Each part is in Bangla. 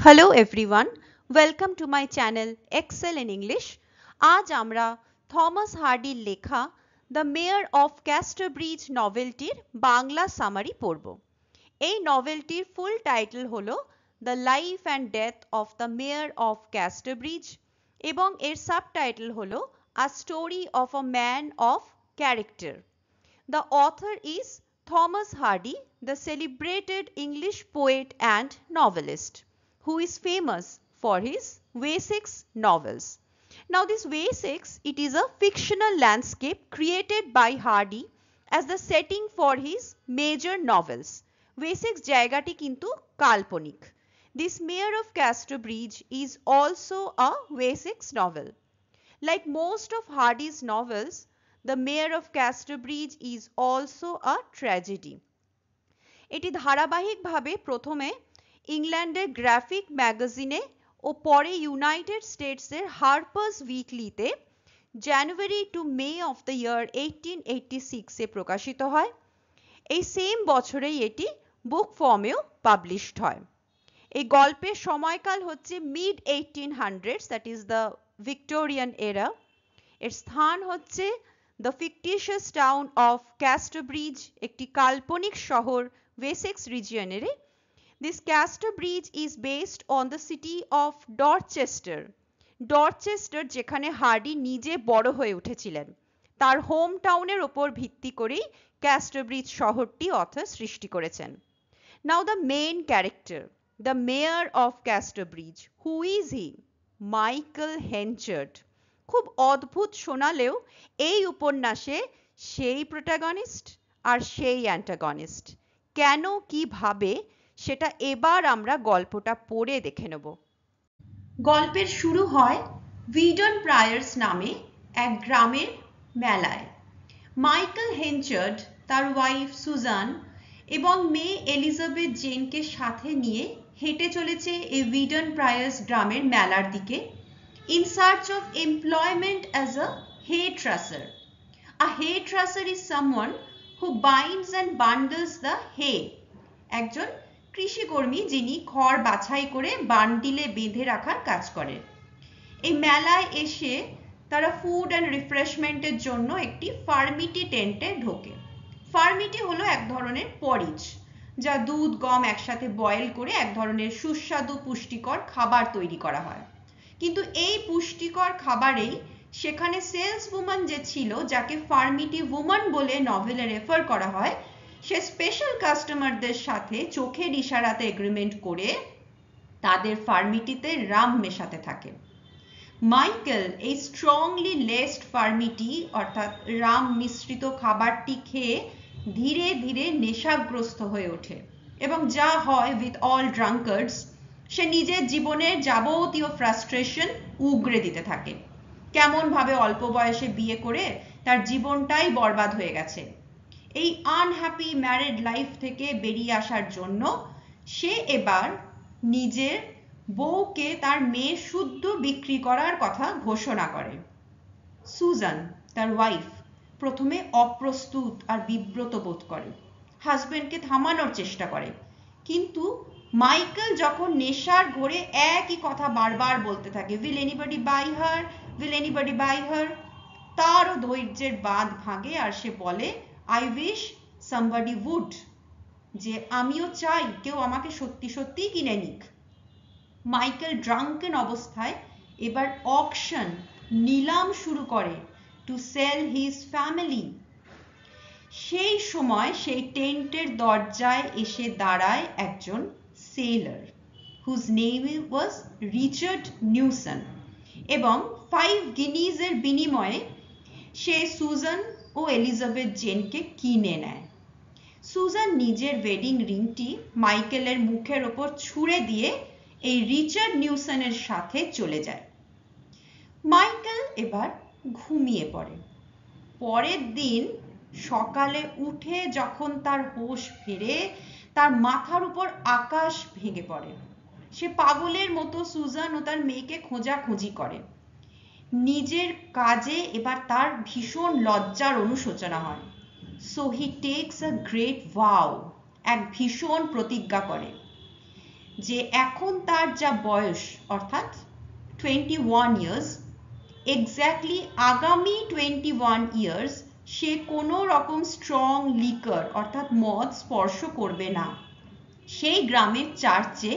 Hello everyone, welcome to my channel Excel in English. আজ আমরা থমাস হার্ডির লেখা দ্য মেয়র অফ ক্যাস্টারব্রিজ নভেলটির বাংলা সামারি পড়ব। এই নভেলটির ফুল টাইটেল হলো the life and death of the mayor of Casterbridge এবং এর সাবটাইটেল হলো a story of a man of character. The author is Thomas Hardy, the celebrated English poet and novelist, who is famous for his Wessex novels. Now this Wessex, it is a fictional landscape created by Hardy as the setting for his major novels. Wessex জায়গাটি কিন্তু কাল্পনিক. This Mayor of Casterbridge is also a Wessex novel. Like most of Hardy's novels, The Mayor of Casterbridge is also a tragedy. এটি ধারাবাহিকভাবে প্রথমে ইংল্যান্ডের গ্রাফিক ম্যাগাজিনে ও পরে ইউনাইটেড স্টেটসের হার্পার্স উইকলিতে January to May of the year 1886 এ প্রকাশিত হয়। এই সেম বছরেই এটি বুক ফর্মেও পাবলিশড হয়। এই গল্পের সময়কাল হচ্ছে mid 1800s, that is the Victorian era. এর স্থান হচ্ছে the fictitious town of Casterbridge, একটি কাল্পনিক শহর ওয়েসেক্স রিজিয়নের। This Casterbridge is based on the city of Dorchester. Dorchester যেখানে হার্ডি নিজে বড় হয়ে উঠেছিলেন, তার হোম টাউনের ওপর ভিত্তি করেই ক্যাস্টারব্রিজ শহরটি অথর সৃষ্টি করেছেন। Now the main character, the mayor of Casterbridge, who is he? Michael Henchard. খুব অদ্ভুত শোনালেও এই উপন্যাসে সেই প্রোটাগনিস্ট আর সেই অ্যান্টাগনিস্ট। কেন কিভাবে সেটা এবার আমরা গল্পটা পড়ে দেখে নেব। গল্পের শুরু হয় উইডন প্রায়ার্স নামে এক গ্রামের মেলায়। মাইকেল হেনচার্ড তার ওয়াইফ সুজান এবং মেয়ে এলিজাবেথ জেনকে সাথে নিয়ে হেঁটে চলেছে এই উইডন প্রায়ার্স গ্রামের মেলার দিকে, in search of employment as a hairdresser. A hairdresser is someone who binds and bundles the hay. একজন কৃষিকর্মী যিনি খড় বাছাই করে বান্ডিলে বেঁধে রাখার কাজ করেন। এই মেলায় এসে তারা ফুড অ্যান্ড রিফ্রেশমেন্টের জন্য একটি ফার্মিটি টেন্টে ঢোকে। ফার্মিটি হলো এক ধরনের পরিজ, যা দুধ গম একসাথে বয়েল করে এক ধরনের সুস্বাদু পুষ্টিকর খাবার তৈরি করা হয়। কিন্তু এই পুষ্টিকর খাবারেই সেখানে সেলস উম্যান যে ছিল, যাকে ফার্মিটি উম্যান বলে নভেলে রেফার করা হয়, সে স্পেশাল কাস্টমারদের সাথে চোখের ইশারাতে এগ্রিমেন্ট করে তাদের ফার্মিটিতে রাম মেশাতে থাকে। মাইকেল এই স্ট্রংলি লেসড ফার্মিটি অর্থাৎ রাম মিশ্রিত খাবারটি খেয়ে ধীরে ধীরে নেশাগ্রস্ত হয়ে ওঠে এবং যা হয় উইথ অল ড্রাঙ্কার্ডস, সে নিজের জীবনের যাবতীয় ফ্রাস্ট্রেশন উগরে দিতে থাকে। কেমন ভাবে অল্প বয়সে বিয়ে করে তার জীবনটাই বরবাদ হয়ে গেছে। এই আনহ্যাপি ম্যারিড লাইফ থেকে বেরিয়ে আসার জন্য সে এবার নিজের বউকে তার মেয়ে শুদ্ধ বিক্রি করার কথা ঘোষণা করে। সুজান তার ওয়াইফ প্রথমে অপ্রস্তুত আর বিব্রত বোধ করে, হাজবেন্ডকে থামানোর চেষ্টা করে, কিন্তু মাইকেল যখন নেশার ঘোরে একই কথা বারবার বলতে থাকে, will anybody buy her, will anybody buy her, তারও ধৈর্যের বাঁধ ভাঙে আর সে বলে, আই উইশ সামবডি উড, যে আমিও চাই কেউ আমাকে সত্যি সত্যিই কিনে নিক। মাইকেল ড্রাঙ্কেন অবস্থায় এবার অকশন নিলাম শুরু করে টু সেল হিজ ফ্যামিলি। সেই সময় সেই টেন্টের দরজায় এসে দাঁড়ায় একজন sailor, whose name was Richard Newson, এবং 5 গিনিজের বিনিময়ে সে সুজান ও এলিজাবেথ জেনকে কিনে নেয়। সুজান নিজের ওয়েডিং রিংটি মাইকেলের মুখের ওপর ছুঁড়ে দিয়ে এই রিচার্ড নিউসনের সাথে চলে যায়। মাইকেল এবার ঘুমিয়ে পড়ে। পরের দিন সকালে উঠে যখন তার হোশ ফেরে, তার মাথার উপর আকাশ ভেঙে পড়ে। সে পাগলের মতো সুজান ও তার মেয়েকে খোঁজাখুঁজি করে। নিজের কাজে এবার তার ভীষণ লজ্জার অনুশোচনা হয়। So he takes a great vow, এক ভীষণ প্রতিজ্ঞা করে। যে এখন তার যা বয়স অর্থাৎ 21 ইয়ার্স, এক্স্যাক্টলি আগামী 21 ইয়ার্স সে কোনো রকম স্ট্রং লিকার অর্থাৎ মদ স্পর্শ করবে না। সেই গ্রামের চার্চে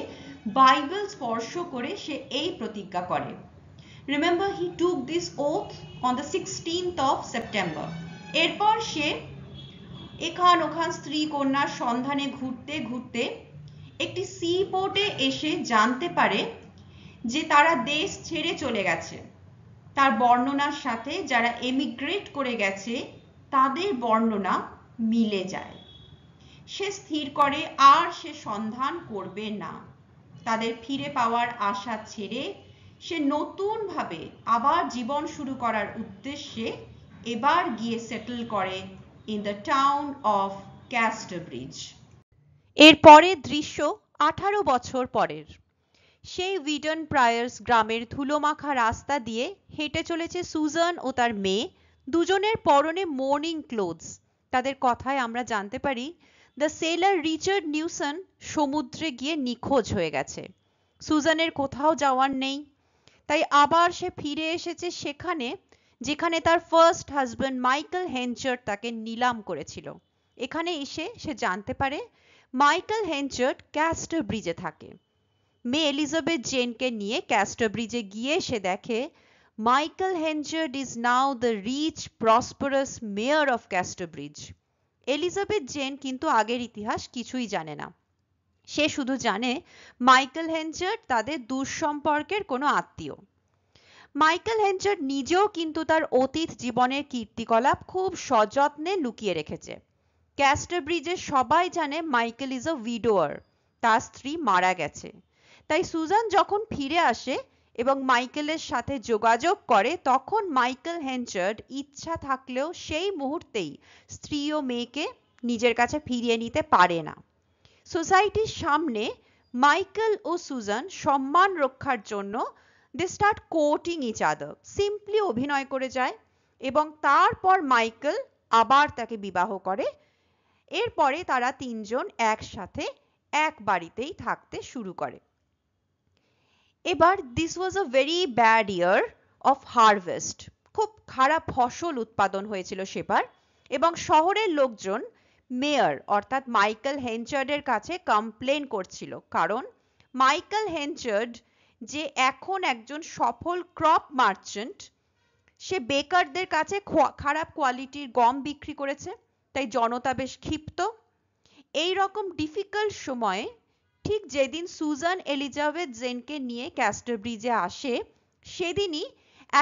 বাইবেল স্পর্শ করে সে এই প্রতিজ্ঞা করে। Remember, he took this oath on the 16th of September. এরপর সে এখান ওখান স্ত্রী কন্যার সন্ধানে ঘুরতে ঘুরতে একটি সি পোর্টে এসে জানতে পারে যে তারা দেশ ছেড়ে চলে গেছে। তার বর্ণনার সাথে যারা এমিগ্রেট করে গেছে তাদের বর্ণনা মিলে যায়। সে স্থির করে আর সে সন্ধান করবে না। তাদের ফিরে পাওয়ার আশা ছেড়ে সে নতুনভাবে আবার জীবন শুরু করার উদ্দেশ্যে এবার গিয়ে সেটেল করে ইন দ্য টাউন অফ ক্যাস্টারব্রিজ। এর পরের দৃশ্য 18 বছর পরের। সেই উইডন প্রায়ার্স গ্রামের ধুলোমাখা রাস্তা দিয়ে হেঁটে চলেছে সুজান ও তার মেয়ে, দুজনের পরনে মর্নিং ক্লোথস। তাদের কথায় আমরা জানতে পারি দ্য সেলার রিচার্ড নিউসন সমুদ্রে গিয়ে নিখোঁজ হয়ে গেছে। সুজানের কোথাও যাওয়ার নেই, তাই আবার সে ফিরে এসেছে সেখানে যেখানে তার ফার্স্ট হাজব্যান্ড মাইকেল হেনচার্ড তাকে নিলাম করেছিল। এখানে এসে সে জানতে পারে মাইকেল হেনচার্ড ক্যাস্টারব্রিজে থাকে। মেয়ে এলিজাবেথ জেনকে নিয়ে ক্যাস্টারব্রিজে গিয়ে সে দেখে Michael Henchard is now the rich prosperous mayor of Casterbridge. Elizabeth Jane কিন্তু আগের ইতিহাস কিছুই জানে না। সে শুধু জানে মাইকেল হেনচার্ড তাদের দূরসম্পর্কের কোনো আত্মীয়। মাইকেল হেনচার্ড নিজেও কিন্তু তার অতীত জীবনের কীর্তিকলাপ খুব সযত্নে লুকিয়ে রেখেছে। ক্যাস্টারব্রিজের সবাই জানে মাইকেল ইজ আ উইডোয়ার, তার স্ত্রী মারা গেছে। তাই সুজান যখন ফিরে আসে এবং মাইকেলের সাথে যোগাযোগ করে তখন মাইকেল হেনচার্ড ইচ্ছা থাকলেও সেই মুহূর্তেই স্ত্রী ও মেয়েকে নিজের কাছে ফিরিয়ে নিতে পারে না। সোসাইটির সামনে মাইকেল ও সুজান সম্মান রক্ষার জন্য they start courting each other, simply অভিনয় করে যায় এবং তারপর মাইকেল আবার তাকে বিবাহ করে। এরপরে তারা তিনজন একসাথে এক বাড়িতেই থাকতে শুরু করে। এবার this was a very bad year of harvest, খুব খারাপ ফসল উৎপাদন হয়েছিল সেবার, এবং শহরের লোকজন মেয়র অর্থাৎ মাইকেল হেনচার্ডের কাছে কমপ্লেন করছিল, কারণ মাইকেল হেনচার্ড যে এখন একজন সফল ক্রপ মার্চেন্ট, সে বেকারদের কাছে খারাপ কোয়ালিটির গম বিক্রি করেছে, তাই জনতা বেশ ক্ষিপ্ত। এই রকম ডিফিকাল্ট সময়ে ঠিক যেদিন সুজান এলিজাবেথ জেনকে নিয়ে ক্যাস্টারব্রিজে আসে সেদিনই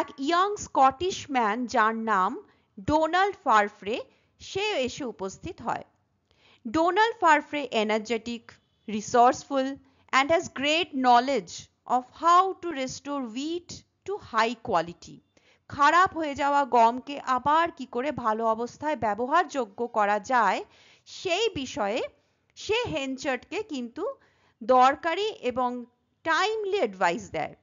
এক ইয়াং স্কটিশ ম্যান যার নাম ডোনাল্ড ফারফ্রে সে এসে উপস্থিত হয়। Donald Farfrae energetic, resourceful and has great knowledge of how to restore wheat to high quality. খারাপ হয়ে যাওয়া গমকে আবার কি করে ভালো অবস্থায় ব্যবহারযোগ্য করা যায় সেই বিষয়ে সে হেনচার্ডকে কিন্তু দরকারি এবং টাইমলি অ্যাডভাইস দেয়।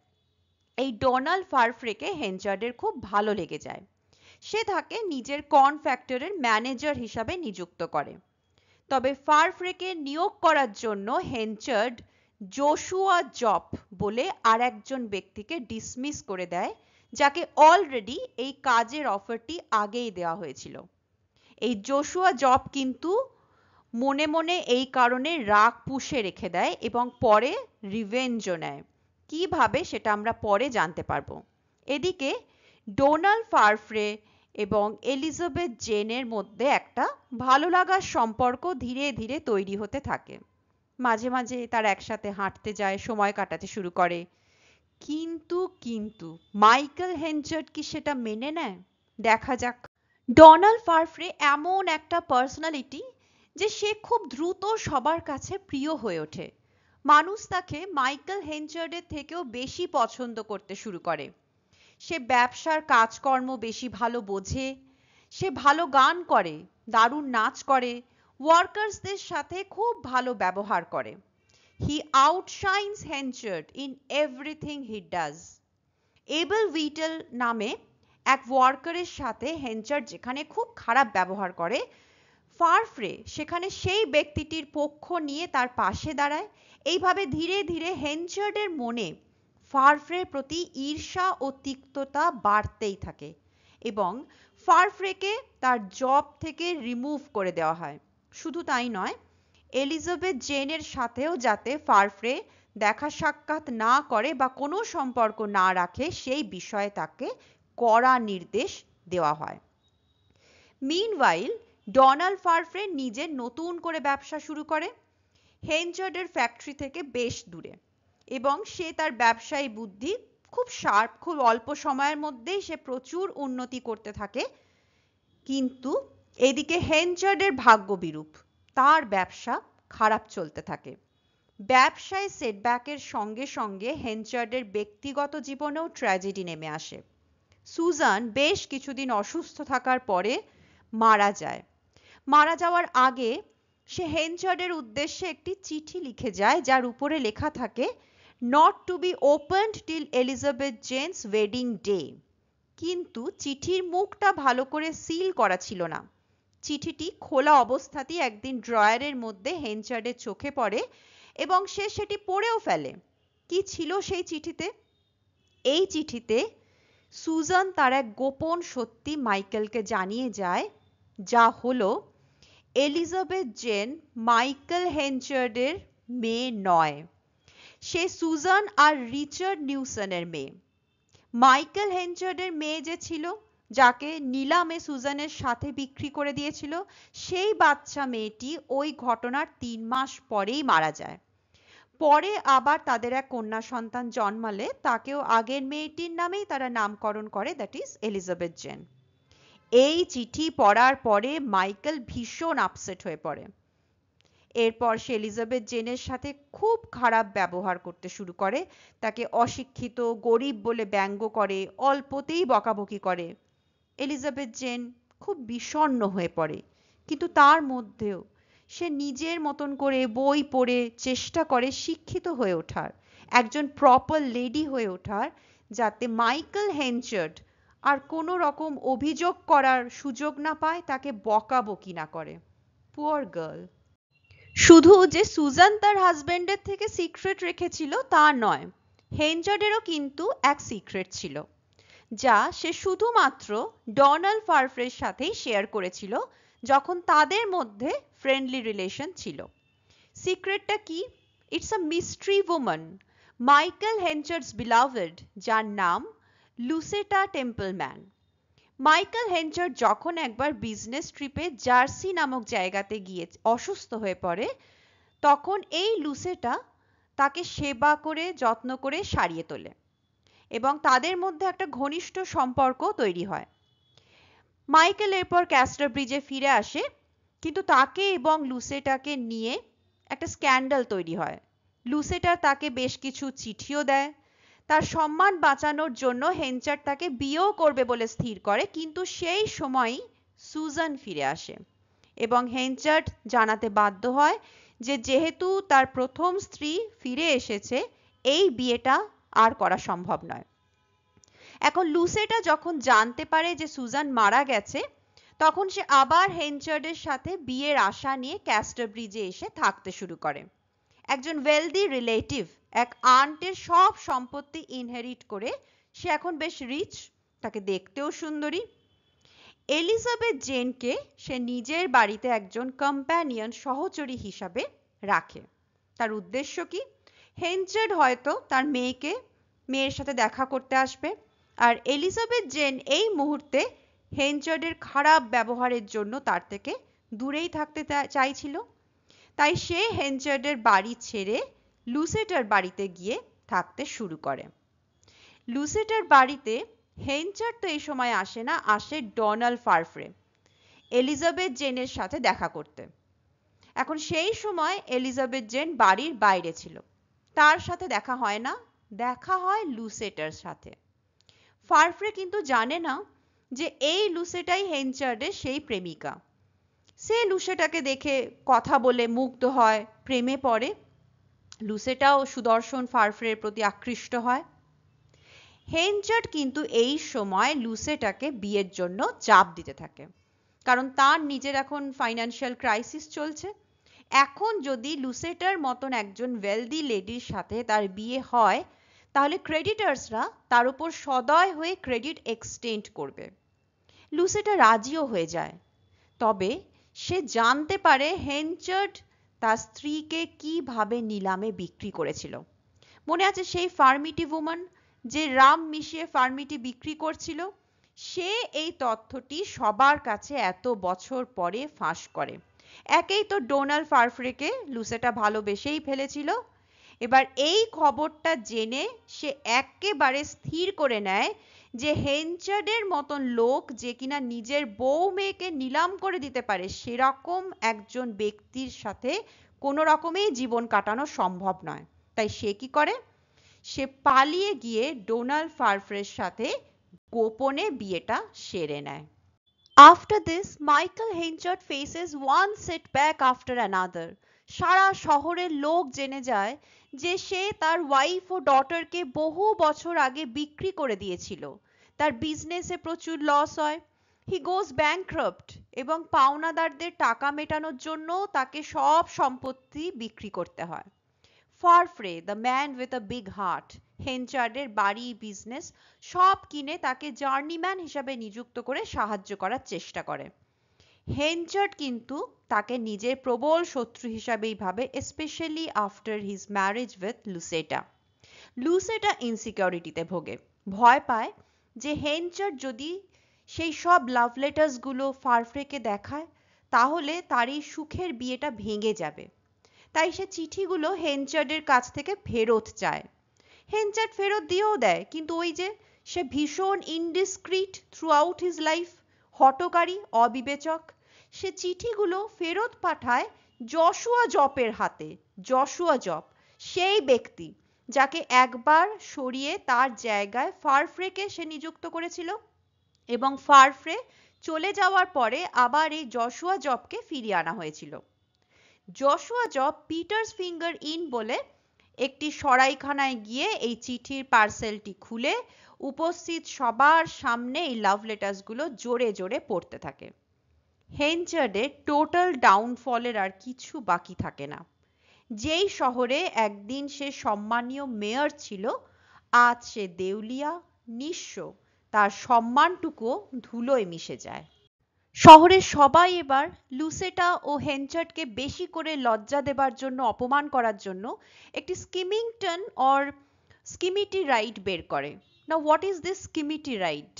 এই ডোনাল্ড ফারফ্রেকে হেনচার্ডের খুব ভালো লেগে যায়। সে তাকে নিজের কর্ন ফ্যাক্টরির ম্যানেজার হিসাবে নিযুক্ত করে। তবে ফারফ্রেকে নিয়োগ করার জন্য হেনচার্ড জোশুয়া জপ বলে আর একজন ব্যক্তিকে ডিসমিস করে দেয়, যাকে অলরেডি এই কাজের অফারটি আগেই দেওয়া হয়েছিল। এই জোশুয়া জপ কিন্তু মনে মনে এই কারণে রাগ পুষে রেখে দেয় এবং পরে রিভেঞ্জও নেয়। কিভাবে সেটা আমরা পরে জানতে পারবো। এদিকে ডোনাল্ড ফারফ্রে এবং এলিজাবেথ জেনের মধ্যে একটা ভালো লাগার সম্পর্ক ধীরে ধীরে তৈরি হতে থাকে। মাঝে মাঝে তারা একসাথে হাঁটতে যায়, সময় কাটাতে শুরু করে। কিন্তু মাইকেল হেনচার্ড কি সেটা মেনে নেয়? দেখা যাক। ডোনাল্ড ফারফ্রে এমন একটা পার্সোনালিটি যে সে খুব দ্রুত সবার কাছে প্রিয় হয়ে ওঠে। মানুষ তাকে মাইকেল হেনচার্ডের থেকেও বেশি পছন্দ করতে শুরু করে। সে ব্যবসার কাজকর্ম বেশি ভালো বোঝে, সে ভালো গান করে, দারুণ নাচ করে, ওয়ার্কার্সদের সাথে খুব ভালো ব্যবহার করে। He outshines Henchard in everything he does. Abel Whittle নামে এক ওয়ার্কারের সাথে হেনচার্ড যেখানে খুব খারাপ ব্যবহার করে, ফারফ্রে সেখানে সেই ব্যক্তিটির পক্ষ নিয়ে তার পাশে দাঁড়ায়। এইভাবে ধীরে ধীরে হেনচার্ডের মনে ফারফ্রের প্রতি ঈর্ষা ও তিক্ততা বাড়তেই থাকে এবং ফারফ্রেকে তার জব থেকে রিমুভ করে দেওয়া হয়। শুধু তাই নয়, এলিজাবেথ জেনের সাথেও যাতে ফারফ্রে দেখা সাক্ষাৎ না করে বা কোনো সম্পর্ক না রাখে সেই বিষয়ে তাকে কড়া নির্দেশ দেওয়া হয়। মিনওয়াইল ডোনাল্ড ফারফ্রে নিজের নতুন করে ব্যবসা শুরু করে হেনচার্ডের ফ্যাক্টরি থেকে বেশ দূরে, এবং সে তার ব্যবসায়ী বুদ্ধি খুব শার্প, খুব অল্প সময়ের মধ্যেই সে প্রচুর উন্নতি করতে থাকে। কিন্তু এদিকে হেনচার্ডের ভাগ্য বিরূপ, তার ব্যবসা খারাপ চলতে থাকে। ব্যবসায় সেটব্যাকের সঙ্গে সঙ্গে হেনচার্ডের ব্যক্তিগত জীবনেও ট্র্যাজেডি নেমে আসে। সুজান বেশ কিছুদিন অসুস্থ থাকার পরে মারা যায়। মারা যাওয়ার আগে সে হেনচার্ডের উদ্দেশ্যে একটি চিঠি লিখে যায়, যার উপরে লেখা থাকে not to be opened till Elizabeth Jane's wedding day. কিন্তু চিঠির মুখটা ভালো করে সিল করা ছিল না। চিঠিটি খোলা অবস্থাতেই একদিন ড্রয়ারের মধ্যে হেনচার্ডের চোখে পড়ে এবং সে সেটি পড়েও ফেলে। কি ছিল সেই চিঠিতে? এই চিঠিতে সুজান তার এক গোপন সত্যি মাইকেলকে জানিয়ে যায়, যা হলো এলিজাবেথ জেন মাইকেল হেনচার্ডের মেয়ে নয়, সে সুজান আর রিচার্ড নিউসনের মেয়ে। মাইকেল হেনচার্ডের মেয়ে যে ছিল, যাকে নিলামে সুজানের সাথে বিক্রি করে দিয়েছিল, সেই বাচ্চা মেয়েটি ওই ঘটনার 3 মাস পরেই মারা যায়। পরে আবার তাদের এক কন্যা সন্তান জন্মালে তাকেও আগের মেয়েটির নামেই তারা নামকরণ করে, দ্যাট ইজ এলিজাবেথ জেন। এই চিঠি পড়ার পরে মাইকেল ভীষণ আপসেট হয়ে পড়ে। এরপর সে এলিজাবেথ জেনের সাথে খুব খারাপ ব্যবহার করতে শুরু করে, তাকে অশিক্ষিত, গরিব বলে ব্যঙ্গ করে, অল্পতেই বকাবকি করে। এলিজাবেথ জেন খুব বিষণ্ণ হয়ে পড়ে, কিন্তু তার মধ্যেও সে নিজের মতন করে বই পড়ে চেষ্টা করে শিক্ষিত হয়ে ওঠার, একজন প্রপার লেডি হয়ে ওঠার, যাতে মাইকেল হেনচার্ড আর কোনো রকম অভিযোগ করার সুযোগ না পায়, তাকে বকাবকি না করে। Poor girl. শুধু যে সুজান তার হাজবেন্ডের থেকে সিক্রেট রেখেছিল তা নয়, হেনচার্ডেরও কিন্তু এক সিক্রেট ছিল, যা সে শুধুমাত্র ডোনাল্ড ফারফ্রের সাথেই শেয়ার করেছিল যখন তাদের মধ্যে ফ্রেন্ডলি রিলেশন ছিল। সিক্রেটটা কি? It's a mystery woman, Michael Henchard's beloved, যার নাম লুসেটা টেম্পলম্যান। মাইকেল হেনচার্ড যখন একবার বিজনেস ট্রিপে জার্সি নামক জায়গাতে গিয়ে অসুস্থ হয়ে পড়ে, তখন এই লুসেটা তাকে সেবা করে যত্ন করে সারিয়ে তোলে এবং তাদের মধ্যে একটা ঘনিষ্ঠ সম্পর্ক তৈরি হয়। মাইকেল এরপর ক্যাস্টার ব্রিজে ফিরে আসে, কিন্তু তাকে এবং লুসেটাকে নিয়ে একটা স্ক্যান্ডাল তৈরি হয়। লুসেটা তাকে বেশ কিছু চিঠিও দেয়। তার সম্মান বাঁচানোর জন্য হেনচার্ড তাকে বিয়েও করবে বলে স্থির করে, কিন্তু সেই সময়ই সুজান ফিরে আসে এবং হেনচার্ড জানাতে বাধ্য হয় যে যেহেতু তার প্রথম স্ত্রী ফিরে এসেছে, এই বিয়েটা আর করা সম্ভব নয়। এখন লুসেটা যখন জানতে পারে যে সুজান মারা গেছে, তখন সে আবার হেনচার্ডের সাথে বিয়ের আশা নিয়ে ক্যাস্টার ব্রিজে এসে থাকতে শুরু করে। একজন ওয়েলদি রিলেটিভ, এক আন্টের সব সম্পত্তি ইনহেরিট করে সে এখন বেশ রিচ, তাকে দেখতেও সুন্দরী। এলিজাবেথ জেনকে সে নিজের বাড়িতে একজন কম্প্যানিয়ন, সহচরী হিসাবে রাখে। তার উদ্দেশ্য কি? হেনচার্ড হয়তো তার মেয়ের সাথে দেখা করতে আসবে, আর এলিজাবেথ জেন এই মুহূর্তে হেনচার্ডের খারাপ ব্যবহারের জন্য তার থেকে দূরেই থাকতে চাইছিল। তাই সে হেনচার্ডের বাড়ি ছেড়ে লুসেটার বাড়িতে গিয়ে থাকতে শুরু করে। লুসেটার বাড়িতে হেনচার্ড তো এই সময় আসে না, আসে ডোনাল্ড ফারফ্রে এলিজাবেথ জেনের সাথে দেখা করতে। এখন সেই সময় এলিজাবেথ জেন বাড়ির বাইরে ছিল, তার সাথে দেখা হয় না, দেখা হয় লুসেটার সাথে। ফারফ্রে কিন্তু জানে না যে এই লুসেটাই হেনচার্ডের সেই প্রেমিকা। সে লুসেটাকে দেখে কথা বলে মুগ্ধ হয়, প্রেমে পড়ে। লুসেটাও সুদর্শন ফারফ্রের প্রতি আকৃষ্ট হয়। হেনচার্ড কিন্তু এই সময় লুসেটাকে বিয়ের জন্য চাপ দিতে থাকে। কারণ তার নিজের এখন ফাইন্যান্সিয়াল ক্রাইসিস চলছে। এখন যদি লুসেটার মতন একজন ওয়েলদি লেডির সাথে তার বিয়ে হয়, তাহলে ক্রেডিটার্সরা তার উপর সদয় হয়ে ক্রেডিট এক্সটেন্ড করবে। লুসেটা রাজিও হয়ে যায়। তবে সে জানতে পারে হেনচার্ড তার স্ত্রীকে কিভাবে নিলামে বিক্রি করেছিল। মনে আছে সেই ফার্মিটি উম্যান যে রাম মিশিয়ে ফার্মিটি বিক্রি করছিল? সে এই তথ্যটি সবার কাছে এত বছর পরে ফাঁস করে। একেই তো ডোনাল্ড ফারফ্রেকে লুসেটা ভালোবেসেই ফেলেছিল। এবার এই খবরটা জেনে সে একেবারে স্থির করে নেয় যে হেনচার্ডের মতন লোক যে কিনা নিজের বউ মেয়েকে নিলাম করে দিতে পারে, সেরকম একজন ব্যক্তির সাথে কোনো রকমেই জীবন কাটানো সম্ভব নয়। তাই সে কি করে? সে পালিয়ে গিয়ে ডোনাল্ড ফারফ্রের সাথে গোপনে বিয়েটা সেরে নেয়। After this, Michael Henchard faces one setback after another. সারা শহরের লোক জেনে যায় যে সে তার ওয়াইফ ও ডটারকে বহু বছর আগে বিক্রি করে দিয়েছিল। তার বিজনেসে প্রচুর লস হয়। হি গোজ ব্যাংক্রাপ্ট এবং পাওনাদারদের টাকা মেটানোর জন্য তাকে সব সম্পত্তি বিক্রি করতে হয়। Farfrae, the man with a big heart, হেনচার্ডের বাড়ি, বিজনেস সব কিনে তাকে জার্নিম্যান হিসাবে নিযুক্ত করে সাহায্য করার চেষ্টা করে। হেনচার্ড কিন্তু তাকে নিজের প্রবল শত্রু হিসাবেই ভাবে, specially after his marriage with Lucetta. Lucetta ইনসিকিউরিটিতে ভোগে, ভয় পায় যে হেনচার্ড যদি সেই সব লাভ লেটার্সগুলো ফারফ্রেকে দেখায়, তাহলে তার এই সুখের বিয়েটা ভেঙে যাবে। তাই সে চিঠিগুলো হেনচার্ডের কাছ থেকে ফেরত চায়। হেনচার্ড ফেরত দিয়েও দেয়, কিন্তু ওই যে সে ভীষণ ইনডিসক্রিট থ্রু আউট হিজ লাইফ, হঠকারী, অবিবেচক। সে চিঠিগুলো ফেরত পাঠায় জশুয়া জপের হাতে। জশুয়া জপ সেই ব্যক্তি যাকে একবার সরিয়ে তার জায়গায় ফারফ্রেকে সে নিযুক্ত করেছিল, এবং ফারফ্রে চলে যাওয়ার পরে আবার এই জশুয়া জবকে ফিরিয়ে আনা হয়েছিল। Joshua Jopp Peter's Finger inn বলে একটি সরাইখানায় গিয়ে এই চিঠির পার্সেলটি খুলে উপস্থিত সবার সামনে এই লাভ লেটার্সগুলো জোরে জোরে পড়তে থাকে। হেনচার্ডের টোটাল ডাউনফলের আর কিছু বাকি থাকে না। যেই শহরে একদিন সে সম্মানীয় মেয়র ছিল, আজ সে দেউলিয়া, নিঃস্ব, তার সম্মানটুকুও ধুলোয় মিশে যায়। শহরের সবাই এবার লুসেটা ও হেনচার্ডকে বেশি করে লজ্জা দেবার জন্য, অপমান করার জন্য একটি স্কিমিংটন অর স্কিমিটি রাইড বের করে। Now what is this skimity ride?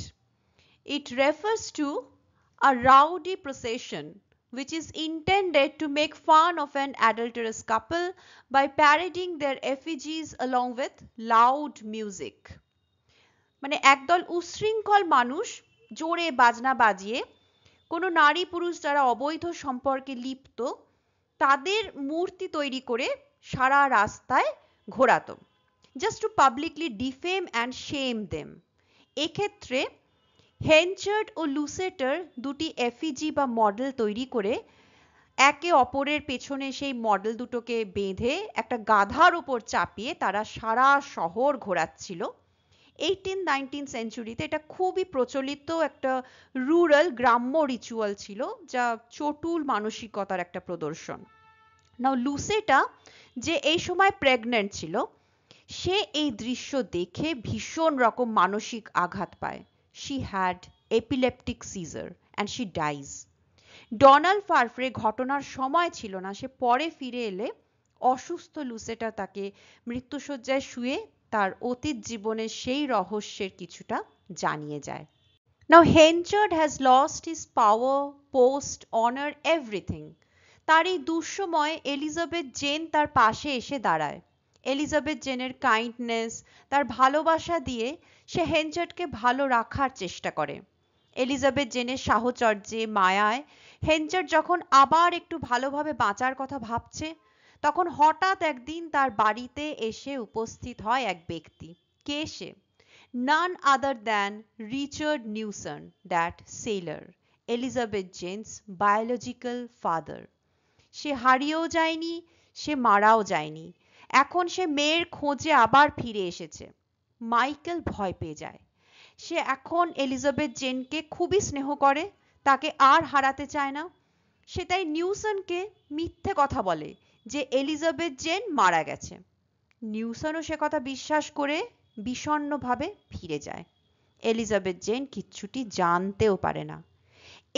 It refers to a rowdy procession which is intended to make fun of an adulterous couple by parading their effigies along with loud music. মানে একদল উশৃঙ্খল মানুষ জোরে বাজনা বাজিয়ে কোনো নারী পুরুষ যারা অবৈধ সম্পর্কে লিপ্ত তাদের মূর্তি তৈরি করে সারা রাস্তায় ঘোরাতো, just to publicly defame and shame them. এক্ষেত্রে হেনচার্ড ও লুসেটার দুটি এফিজি বা মডেল তৈরি করে একে অপরের পেছনে সেই মডেল দুটোকে বেঁধে একটা গাধার উপর চাপিয়ে তারা সারা শহর ঘোরাচ্ছিল। 18-19 সেঞ্চুরিতে এটা খুবই প্রচলিত একটা রুরাল গ্রাম্য রিচুয়াল ছিল, যা চটুল মানসিকতার একটা প্রদর্শন। নাও লুসেটা যে এই সময় প্রেগনেন্ট ছিল, সে এই দৃশ্য দেখে ভীষণ রকম মানসিক আঘাত পায়। She had epileptic seizure and she dies. Donald Farfrae ঘটনার সময় ছিল না, সে পরে ফিরে এলে অসুস্থ লুসেটা তাকে মৃত্যুশয্যায় শুয়ে তার অতীত জীবনের সেই রহস্যের কিছুটা জানিয়ে যায়। Now Henchard has lost his power, post, honor, everything. তার এই দুঃসময় এলিজাবেথ জেন তার পাশে এসে দাঁড়ায়। এলিজাবেথ জেনের কাইন্ডনেস, তার ভালোবাসা দিয়ে সে হেনচার্ডকে ভালো রাখার চেষ্টা করে। এলিজাবেথ জেনের সাহচর্যে, মায়ায় হেনচার্ড যখন আবার একটু ভালোভাবে বাঁচার কথা ভাবছে, তখন হঠাৎ একদিন তার বাড়িতে এসে উপস্থিত হয় এক ব্যক্তি। কে সে? None other than Richard Newson, that sailor, Elizabeth Jane's biological father. সে হারিয়েও যায়নি, সে মারাও যায়নি, এখন সে মেয়ের খোঁজে আবার ফিরে এসেছে। মাইকেল ভয় পেয়ে যায়। সে এখন এলিজাবেথ জেনকে খুবই স্নেহ করে, তাকে আর হারাতে চায় না। সে তাই নিউসনকে মিথ্যে কথা বলে যে এলিজাবেথ জেন মারা গেছে। নিউসনও সে কথা বিশ্বাস করে বিষণ্ণভাবে ফিরে যায়। এলিজাবেথ জেন কিচ্ছুটি জানতেও পারে না।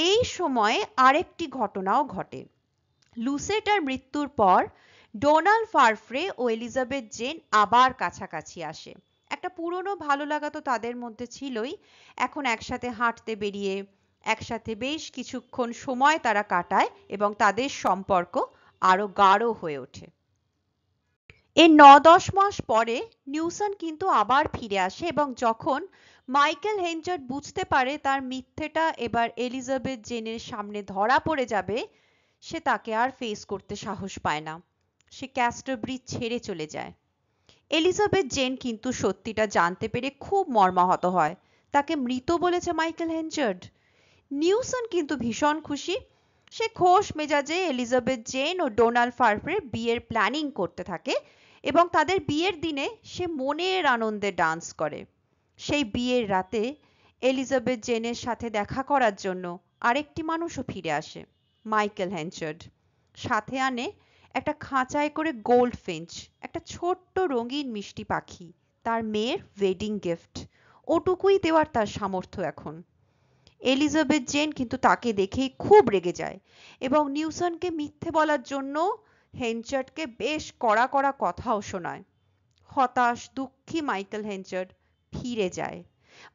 এই সময়ে আরেকটি ঘটনাও ঘটে। লুসেটার মৃত্যুর পর ডোনাল্ড ফারফ্রে ও এলিজাবেথ জেন আবার কাছাকাছি আসে। একটা পুরনো ভালো লাগা তো তাদের মধ্যে ছিলই। এখন একসাথে হাঁটতে বেরিয়ে একসাথে বেশ কিছুক্ষণ সময় তারা কাটায় এবং তাদের সম্পর্ক আরো গাঢ় হয়ে ওঠে। এর 9-10 মাস পরে নিউসন কিন্তু আবার ফিরে আসে এবং যখন মাইকেল হেনচার্ড বুঝতে পারে তার মিথ্যেটা এবার এলিজাবেথ জেনের সামনে ধরা পড়ে যাবে, সে তাকে আর ফেস করতে সাহস পায় না। সে ক্যাস্টর ব্রিজ ছেড়ে চলে যায়। এলিজাবেথ জেন কিন্তু সত্যিটা জানতে পেরে খুব মর্মাহত হয়। তাকে মৃত বলেছে মাইকেল হেনচার্ড। নিউসন কিন্তু ভীষণ খুশি। সে খোশ মেজাজে এলিজাবেথ জেন ও ডোনাল্ড ফারফ্রের বিয়ের প্ল্যানিং করতে থাকে এবং তাদের বিয়ের দিনে সে মনের আনন্দে ডান্স করে। সেই বিয়ের রাতে এলিজাবেথ জেনের সাথে দেখা করার জন্য আরেকটি মানুষও ফিরে আসে, মাইকেল হেনচার্ড। সাথে আনে একটা খাঁচায় করে গোল্ডফিঞ্চ, একটা ছোট্ট রঙিন মিষ্টি পাখি, তার মেয়ের ওয়েডিং গিফট। ওটুকুই দেওয়ার তার সামর্থ্য এখন। এলিজাবেথ জেন কিন্তু তাকে দেখেই খুব রেগে যায় এবং নিউসনকে মিথ্যে বলার জন্য হেনচার্ডকে বেশ কড়া কড়া কথাও শোনায়। হতাশ দুঃখী মাইকেল হেনচার্ড ফিরে যায়।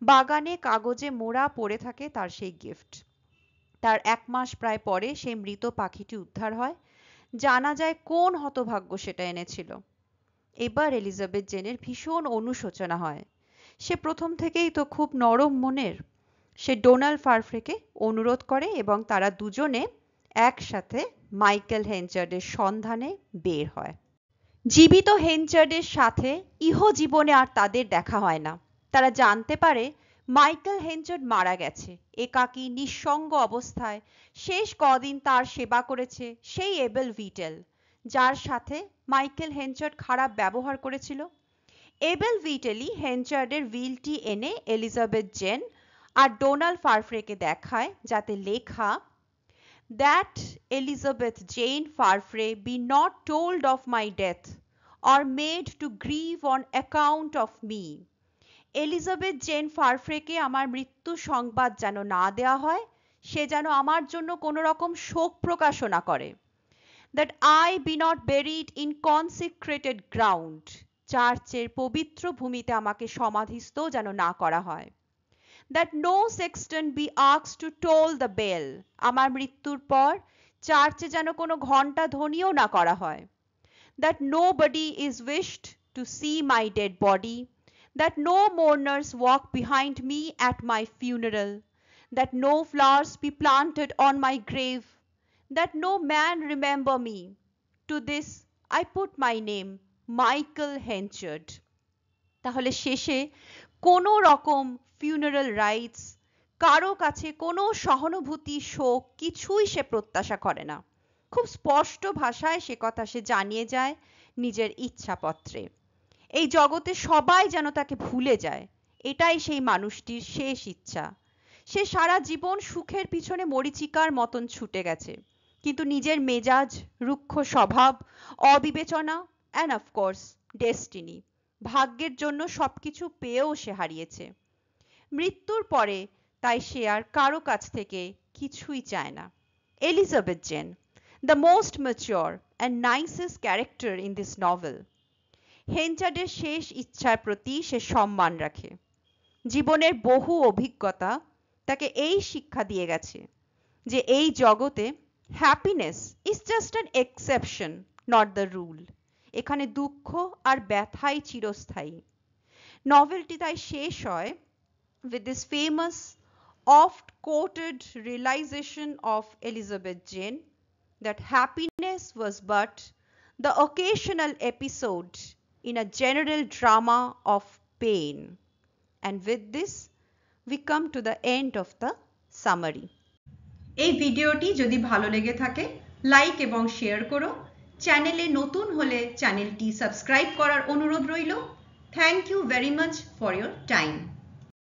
বাগানে কাগজে মোড়া পড়ে থাকে তার সেই গিফট। তার 1 মাস প্রায় পরে সেই মৃত পাখিটি উদ্ধার হয়। জানা যায় কোন হতভাগ্য সেটা এনেছিল। এবার এলিজাবেথ জেনের ভীষণ অনুশোচনা হয়। সে প্রথম থেকেই তো খুব নরম মনের। সে ডোনাল্ড ফারফ্রেকে অনুরোধ করে এবং তারা দুজনে একসাথে মাইকেল হেনচার্ডের সন্ধানে বের হয়। জীবিত হেনচার্ডের সাথে ইহজীবনে আর তাদের দেখা হয় না। তারা জানতে পারে মাইকেল হেনচার্ড মারা গেছে। একাকী নিঃসঙ্গ অবস্থায় শেষ কদিন তার সেবা করেছে সেই এবেল ভিটেল, যার সাথে মাইকেল হেনচার্ড খারাপ ব্যবহার করেছিল। এবেল ভিটেলই হেনচার্ডের উইলটি এনে এলিজাবেথ জেন আর ডোনাল্ড ফারফ্রেকে দেখায়, যাতে লেখা, that Elizabeth Jane Farfrae be not told of my death or made to grieve on account of me. Elizabeth Jane ফারফ্রেকে আমার মৃত্যু সংবাদ যেন না দেওয়া হয়, সে যেন আমার জন্য কোনো রকম শোক প্রকাশও না করে। that I be not buried in consecrated ground, চার্চের পবিত্র ভূমিতে আমাকে সমাধিস্থ যেন না করা হয়। that no sexton be asked to toll the bell, আমার মৃত্যুর পর চার্চে যেন কোনো ঘন্টা ধ্বনিও না করা হয়। that nobody is wished to see my dead body, that no mourners walk behind me at my funeral, that no flowers be planted on my grave, that no man remember me. To this I put my name, Michael Henchard. তাহলে শেষে কোনো রকম ফিউনারাল রাইটস, কারো কাছে কোনো সহানুভূতি, শোক কিছুই সে প্রত্যাশা করে না। খুব স্পষ্ট ভাষায় সে কথা সে জানিয়ে যায় নিজের ইচ্ছাপত্রে। এই জগতে সবাই যেন তাকে ভুলে যায়, এটাই সেই মানুষটির শেষ ইচ্ছা। সে সারা জীবন সুখের পিছনে মরীচিকার মতন ছুটে গেছে, কিন্তু নিজের মেজাজ, রুক্ষ স্বভাব, অবিবেচনা অ্যান্ড অফকোর্স ডেস্টিনি, ভাগ্যের জন্য সবকিছু পেয়েও সে হারিয়েছে। মৃত্যুর পরে তাই সে আর কারো কাছ থেকে কিছুই চায় না। Elizabeth Jane, the most mature and nicest character in this novel, হেনচার্ডের শেষ ইচ্ছার প্রতি সে সম্মান রাখে। জীবনের বহু অভিজ্ঞতা তাকে এই শিক্ষা দিয়ে গেছে যে এই জগতে happiness is just an exception, not the rule. এখানে দুঃখ আর ব্যথাই চিরস্থায়ী। নভেলটি তাই শেষ হয় with this famous oft quoted realization of Elizabeth Jane that happiness was but the occasional episode in a general drama of pain. And with this we come to the end of the summary. এই ভিডিওটি যদি ভালো লেগে থাকে লাইক এবং শেয়ার করো। চ্যানেলে নতুন হলে চ্যানেলটি সাবস্ক্রাইব করার অনুরোধ রইল। Thank you very much for your time.